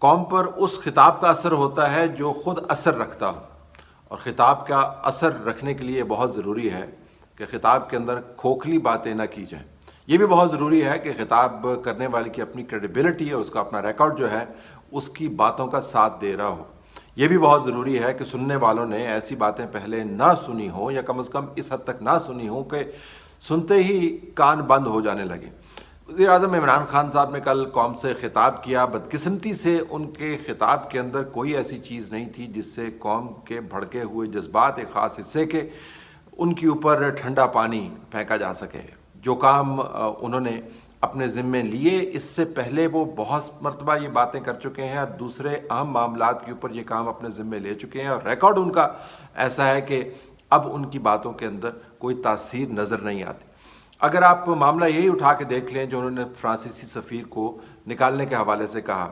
قوم پر اس خطاب کا اثر ہوتا ہے جو خود اثر رکھتا ہو، اور خطاب کا اثر رکھنے کے لیے بہت ضروری ہے کہ خطاب کے اندر کھوکھلی باتیں نہ کی جائیں۔ یہ بھی بہت ضروری ہے کہ خطاب کرنے والے کی اپنی کریڈیبلٹی اور اس کا اپنا ریکارڈ جو ہے اس کی باتوں کا ساتھ دے رہا ہو۔ یہ بھی بہت ضروری ہے کہ سننے والوں نے ایسی باتیں پہلے نہ سنی ہوں، یا کم از کم اس حد تک نہ سنی ہوں کہ سنتے ہی کان بند ہو جانے لگے۔ وزیر اعظم عمران خان صاحب نے کل قوم سے خطاب کیا۔ بدقسمتی سے ان کے خطاب کے اندر کوئی ایسی چیز نہیں تھی جس سے قوم کے بھڑکے ہوئے جذبات ایک خاص حصے کے ان کے اوپر ٹھنڈا پانی پھینکا جا سکے۔ جو کام انہوں نے اپنے ذمے لیے، اس سے پہلے وہ بہت مرتبہ یہ باتیں کر چکے ہیں اور دوسرے اہم معاملات کے اوپر یہ کام اپنے ذمے لے چکے ہیں، اور ریکارڈ ان کا ایسا ہے کہ اب ان کی باتوں کے اندر کوئی تاثیر نظر نہیں آتی۔ اگر آپ معاملہ یہی اٹھا کے دیکھ لیں جو انہوں نے فرانسیسی سفیر کو نکالنے کے حوالے سے کہا،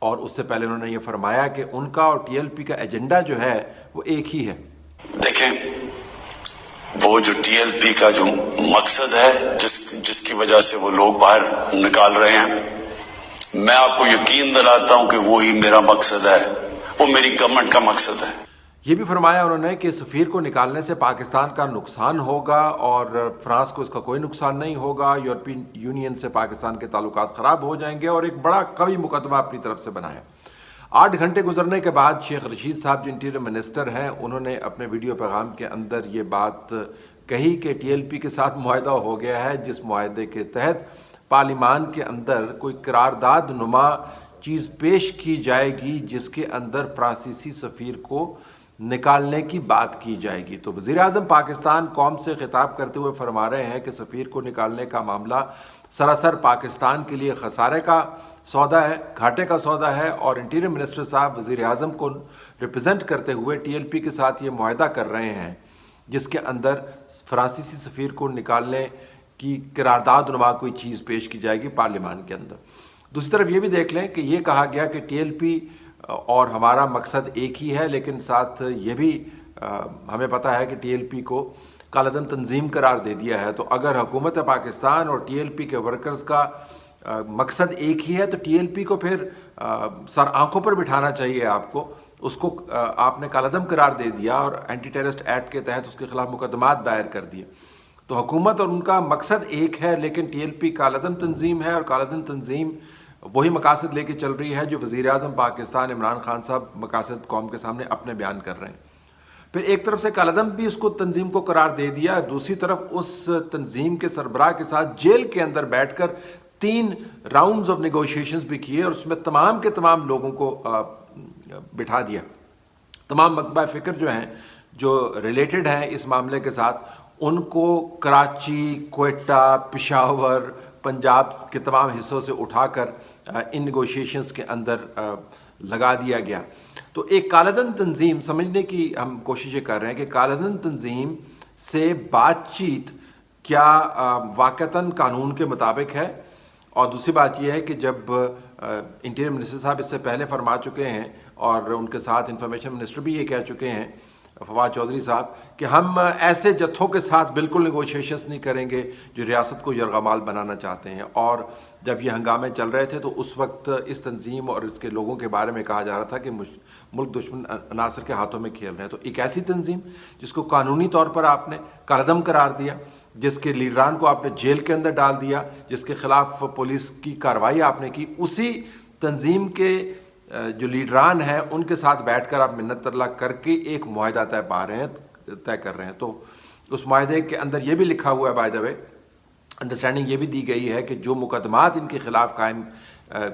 اور اس سے پہلے انہوں نے یہ فرمایا کہ ان کا اور ٹی ایل پی کا ایجنڈا جو ہے وہ ایک ہی ہے۔ دیکھیں، وہ جو ٹی ایل پی کا جو مقصد ہے جس کی وجہ سے وہ لوگ باہر نکال رہے ہیں، میں آپ کو یقین دلاتا ہوں کہ وہی میرا مقصد ہے، وہ میری گورنمنٹ کا مقصد ہے۔ یہ بھی فرمایا انہوں نے کہ سفیر کو نکالنے سے پاکستان کا نقصان ہوگا اور فرانس کو اس کا کوئی نقصان نہیں ہوگا، یورپین یونین سے پاکستان کے تعلقات خراب ہو جائیں گے، اور ایک بڑا قوی مقدمہ اپنی طرف سے بنایا۔ 8 گھنٹے گزرنے کے بعد شیخ رشید صاحب جو انٹیریئر منسٹر ہیں، انہوں نے اپنے ویڈیو پیغام کے اندر یہ بات کہی کہ ٹی ایل پی کے ساتھ معاہدہ ہو گیا ہے، جس معاہدے کے تحت پارلیمان کے اندر کوئی قرارداد نما چیز پیش کی جائے گی جس کے اندر فرانسیسی سفیر کو نکالنے کی بات کی جائے گی۔ تو وزیر اعظم پاکستان قوم سے خطاب کرتے ہوئے فرما رہے ہیں کہ سفیر کو نکالنے کا معاملہ سراسر پاکستان کے لیے خسارے کا سودا ہے، گھاٹے کا سودا ہے، اور انٹیریئر منسٹر صاحب وزیر اعظم کو ریپرزینٹ کرتے ہوئے ٹی ایل پی کے ساتھ یہ معاہدہ کر رہے ہیں جس کے اندر فرانسیسی سفیر کو نکالنے کی قرارداد نما کوئی چیز پیش کی جائے گی پارلیمان کے اندر۔ دوسری طرف یہ بھی دیکھ لیں کہ یہ کہا گیا کہ ٹی ایل پی اور ہمارا مقصد ایک ہی ہے، لیکن ساتھ یہ بھی ہمیں پتہ ہے کہ ٹی ایل پی کو کالعدم تنظیم قرار دے دیا ہے۔ تو اگر حکومت پاکستان اور ٹی ایل پی کے ورکرز کا مقصد ایک ہی ہے تو ٹی ایل پی کو پھر سر آنکھوں پر بٹھانا چاہیے آپ کو۔ اس کو آپ نے کالعدم قرار دے دیا اور اینٹی ٹیررسٹ ایکٹ کے تحت اس کے خلاف مقدمات دائر کر دیے۔ تو حکومت اور ان کا مقصد ایک ہے، لیکن ٹی ایل پی کالعدم تنظیم ہے، اور کالعدم تنظیم وہی مقاصد لے کے چل رہی ہے جو وزیر اعظم پاکستان عمران خان صاحب مقاصد قوم کے سامنے اپنے بیان کر رہے ہیں۔ پھر ایک طرف سے کالعدم بھی اس کو تنظیم کو قرار دے دیا، دوسری طرف اس تنظیم کے سربراہ کے ساتھ جیل کے اندر بیٹھ کر 3 راؤنڈز آف نیگوشیشنز بھی کیے، اور اس میں تمام کے تمام لوگوں کو بٹھا دیا۔ تمام مکتبہ فکر جو ہیں جو ریلیٹڈ ہیں اس معاملے کے ساتھ، ان کو کراچی، کوئٹہ، پشاور، پنجاب کے تمام حصوں سے اٹھا کر ان نیگوشیشنز کے اندر لگا دیا گیا۔ تو ایک کالعدم تنظیم سمجھنے کی ہم کوششیں کر رہے ہیں کہ کالعدم تنظیم سے بات چیت کیا واقعتاً قانون کے مطابق ہے، اور دوسری بات یہ ہے کہ جب انٹیریئر منسٹر صاحب اس سے پہلے فرما چکے ہیں اور ان کے ساتھ انفارمیشن منسٹر بھی یہ کہہ چکے ہیں فواد چودھری صاحب کہ ہم ایسے جتھوں کے ساتھ بالکل نیگوشیشنز نہیں کریں گے جو ریاست کو یرغمال بنانا چاہتے ہیں، اور جب یہ ہنگامے چل رہے تھے تو اس وقت اس تنظیم اور اس کے لوگوں کے بارے میں کہا جا رہا تھا کہ ملک دشمن عناصر کے ہاتھوں میں کھیل رہے ہیں۔ تو ایک ایسی تنظیم جس کو قانونی طور پر آپ نے کالعدم قرار دیا، جس کے لیڈران کو آپ نے جیل کے اندر ڈال دیا، جس کے خلاف پولیس کی کارروائی آپ نے کی، اسی تنظیم کے جو لیڈران ہیں ان کے ساتھ بیٹھ کر آپ منت ترلا کر کے ایک معاہدہ طے کر رہے ہیں۔ تو اس معاہدے کے اندر یہ بھی لکھا ہوا ہے، بائی دا وے انڈرسٹینڈنگ یہ بھی دی گئی ہے کہ جو مقدمات ان کے خلاف قائم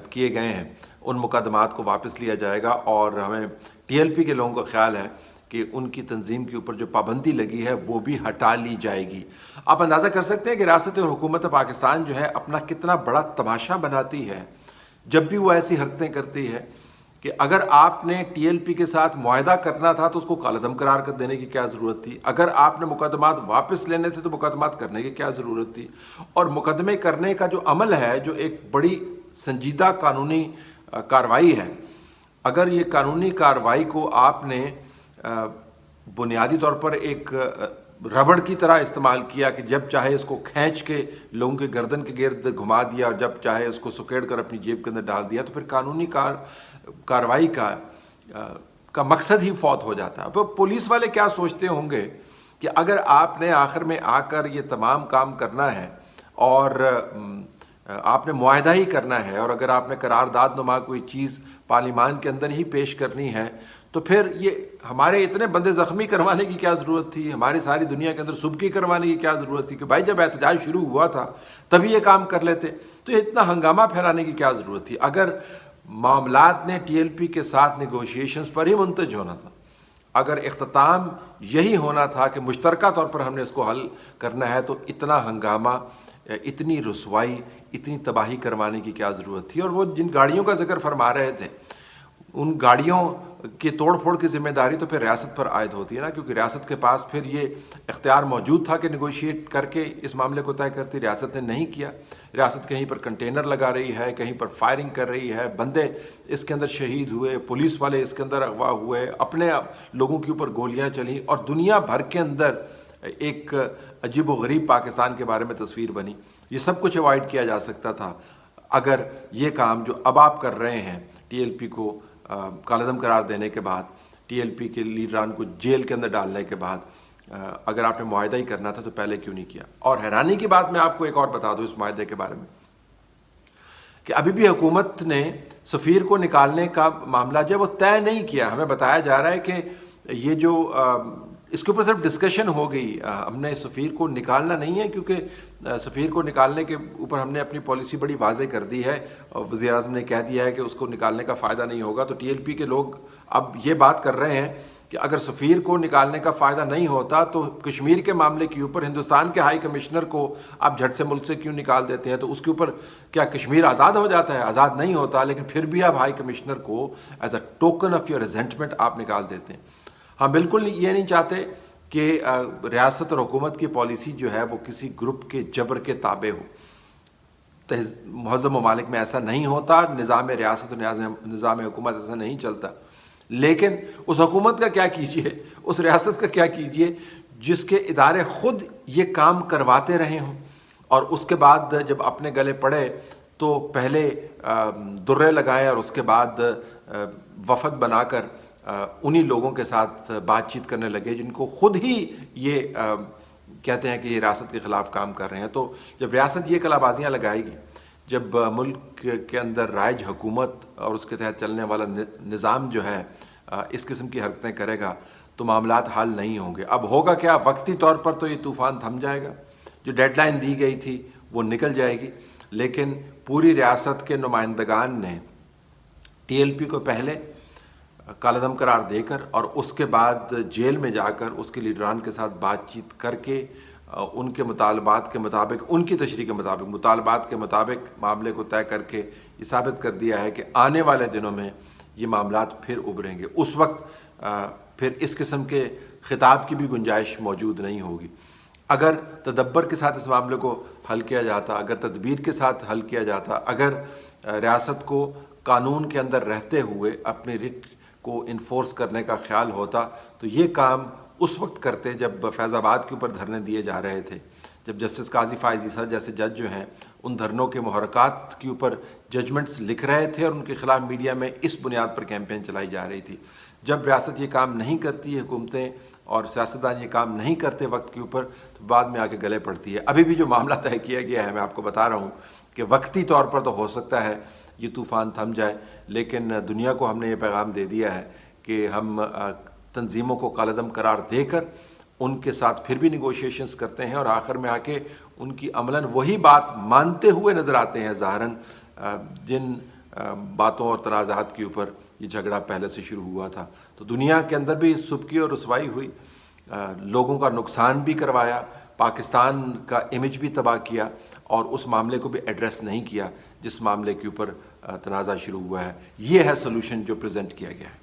کیے گئے ہیں ان مقدمات کو واپس لیا جائے گا، اور ہمیں ٹی ایل پی کے لوگوں کا خیال ہے کہ ان کی تنظیم کے اوپر جو پابندی لگی ہے وہ بھی ہٹا لی جائے گی۔ آپ اندازہ کر سکتے ہیں کہ ریاست اور حکومت پاکستان جو ہے اپنا کتنا بڑا تماشا بناتی ہے جب بھی وہ ایسی حرکتیں کرتی ہے کہ اگر آپ نے ٹی ایل پی کے ساتھ معاہدہ کرنا تھا تو اس کو کالعدم قرار کر دینے کی کیا ضرورت تھی، اگر آپ نے مقدمات واپس لینے تھے تو مقدمات کرنے کی کیا ضرورت تھی، اور مقدمے کرنے کا جو عمل ہے جو ایک بڑی سنجیدہ قانونی کارروائی ہے، اگر یہ قانونی کارروائی کو آپ نے بنیادی طور پر ایک ربڑ کی طرح استعمال کیا کہ جب چاہے اس کو کھینچ کے لوگوں کے گردن کے گرد گھما دیا اور جب چاہے اس کو سکیڑ کر اپنی جیب کے اندر ڈال دیا، تو پھر قانونی کارروائی کا مقصد ہی فوت ہو جاتا ہے۔ اب پولیس والے کیا سوچتے ہوں گے کہ اگر آپ نے آخر میں آ کر یہ تمام کام کرنا ہے اور آپ نے معاہدہ ہی کرنا ہے، اور اگر آپ نے قرارداد نما کوئی چیز پارلیمان کے اندر ہی پیش کرنی ہے، تو پھر یہ ہمارے اتنے بندے زخمی کروانے کی کیا ضرورت تھی، ہماری ساری دنیا کے اندر سبکی کروانے کی کیا ضرورت تھی کہ بھائی جب احتجاج شروع ہوا تھا تبھی یہ کام کر لیتے، تو یہ اتنا ہنگامہ پھیلانے کی کیا ضرورت تھی۔ اگر معاملات نے ٹی ایل پی کے ساتھ نیگوشیشنز پر ہی منتج ہونا تھا، اگر اختتام یہی ہونا تھا کہ مشترکہ طور پر ہم نے اس کو حل کرنا ہے، تو اتنا ہنگامہ، اتنی رسوائی، اتنی تباہی کروانے کی کیا ضرورت تھی۔ اور وہ جن گاڑیوں کا ذکر فرما رہے تھے، ان گاڑیوں کی توڑ پھوڑ کی ذمہ داری تو پھر ریاست پر عائد ہوتی ہے نا، کیونکہ ریاست کے پاس پھر یہ اختیار موجود تھا کہ نیگوشیٹ کر کے اس معاملے کو طے کرتی۔ ریاست نے نہیں کیا۔ ریاست کہیں پر کنٹینر لگا رہی ہے، کہیں پر فائرنگ کر رہی ہے، بندے اس کے اندر شہید ہوئے، پولیس والے اس کے اندر اغوا ہوئے، اپنے لوگوں کے اوپر گولیاں چلیں، اور دنیا بھر کے اندر ایک عجیب و غریب پاکستان کے بارے میں تصویر بنی۔ یہ سب کچھ اوائڈ کیا جا سکتا تھا اگر یہ کام جو اب آپ کر رہے ہیں، ٹی ایل پی کو کالعدم قرار دینے کے بعد، ٹی ایل پی کے لیڈران کو جیل کے اندر ڈالنے کے بعد، اگر آپ نے معاہدہ ہی کرنا تھا تو پہلے کیوں نہیں کیا۔ اور حیرانی کی بات میں آپ کو ایک اور بتا دوں اس معاہدے کے بارے میں، کہ ابھی بھی حکومت نے سفیر کو نکالنے کا معاملہ جو ہے وہ طے نہیں کیا۔ ہمیں بتایا جا رہا ہے کہ یہ جو اس کے اوپر صرف ڈسکشن ہو گئی، ہم نے سفیر کو نکالنا نہیں ہے، کیونکہ سفیر کو نکالنے کے اوپر ہم نے اپنی پالیسی بڑی واضح کر دی ہے، وزیر اعظم نے کہہ دیا ہے کہ اس کو نکالنے کا فائدہ نہیں ہوگا۔ تو ٹی ایل پی کے لوگ اب یہ بات کر رہے ہیں کہ اگر سفیر کو نکالنے کا فائدہ نہیں ہوتا تو کشمیر کے معاملے کے اوپر ہندوستان کے ہائی کمشنر کو آپ جھٹ سے ملک سے کیوں نکال دیتے ہیں؟ تو اس کے اوپر کیا کشمیر آزاد ہو جاتا ہے؟ آزاد نہیں ہوتا، لیکن پھر بھی آپ ہائی کمشنر کو as a token of your resentment آپ نکال دیتے ہیں۔ ہم بالکل یہ نہیں چاہتے کہ ریاست اور حکومت کی پالیسی جو ہے وہ کسی گروپ کے جبر کے تابع ہو۔ مہذب ممالک میں ایسا نہیں ہوتا، نظام ریاست اور نظام حکومت ایسا نہیں چلتا۔ لیکن اس حکومت کا کیا کیجئے، اس ریاست کا کیا کیجئے جس کے ادارے خود یہ کام کرواتے رہے ہوں، اور اس کے بعد جب اپنے گلے پڑے تو پہلے درے لگائیں اور اس کے بعد وفد بنا کر انہی لوگوں کے ساتھ بات چیت کرنے لگے جن کو خود ہی یہ کہتے ہیں کہ یہ ریاست کے خلاف کام کر رہے ہیں۔ تو جب ریاست یہ کلا بازیاں لگائے گی، جب ملک کے اندر رائج حکومت اور اس کے تحت چلنے والا نظام جو ہے اس قسم کی حرکتیں کرے گا، تو معاملات حل نہیں ہوں گے۔ اب ہوگا کیا، وقتی طور پر تو یہ طوفان تھم جائے گا، جو ڈیڈ لائن دی گئی تھی وہ نکل جائے گی، لیکن پوری ریاست کے نمائندگان نے ٹی ایل پی کو پہلے کالعدم قرار دے کر اور اس کے بعد جیل میں جا کر اس کے لیڈران کے ساتھ بات چیت کر کے ان کے مطالبات کے مطابق، ان کی تشریح کے مطابق، مطالبات کے مطابق معاملے کو طے کر کے یہ ثابت کر دیا ہے کہ آنے والے دنوں میں یہ معاملات پھر ابھریں گے۔ اس وقت پھر اس قسم کے خطاب کی بھی گنجائش موجود نہیں ہوگی۔ اگر تدبر کے ساتھ اس معاملے کو حل کیا جاتا، اگر تدبیر کے ساتھ حل کیا جاتا، اگر ریاست کو قانون کے اندر رہتے ہوئے اپنی رٹ کو انفورس کرنے کا خیال ہوتا، تو یہ کام اس وقت کرتے جب فیض آباد کے اوپر دھرنے دیے جا رہے تھے، جب جسٹس قاضی فائز عیسیٰ جیسے جج جو ہیں ان دھرنوں کے محرکات کے اوپر ججمنٹس لکھ رہے تھے اور ان کے خلاف میڈیا میں اس بنیاد پر کیمپین چلائی جا رہی تھی۔ جب ریاست یہ کام نہیں کرتی، حکومتیں اور سیاستدان یہ کام نہیں کرتے وقت کے اوپر، تو بعد میں آ کے گلے پڑتی ہے۔ ابھی بھی جو معاملہ طے کیا گیا ہے، میں آپ کو بتا رہا ہوں کہ وقتی طور پر تو ہو سکتا ہے یہ طوفان تھم جائے، لیکن دنیا کو ہم نے یہ پیغام دے دیا ہے کہ ہم تنظیموں کو کالعدم قرار دے کر ان کے ساتھ پھر بھی نیگوشیشنز کرتے ہیں، اور آخر میں آ کے ان کی عملاً وہی بات مانتے ہوئے نظر آتے ہیں ظاہراً جن باتوں اور تنازعات کے اوپر یہ جھگڑا پہلے سے شروع ہوا تھا۔ تو دنیا کے اندر بھی سبکی اور رسوائی ہوئی، لوگوں کا نقصان بھی کروایا، پاکستان کا امیج بھی تباہ کیا، اور اس معاملے کو بھی ایڈریس نہیں کیا جس معاملے کے اوپر تنازع شروع ہوا ہے۔ یہ ہے سلوشن جو پریزنٹ کیا گیا ہے۔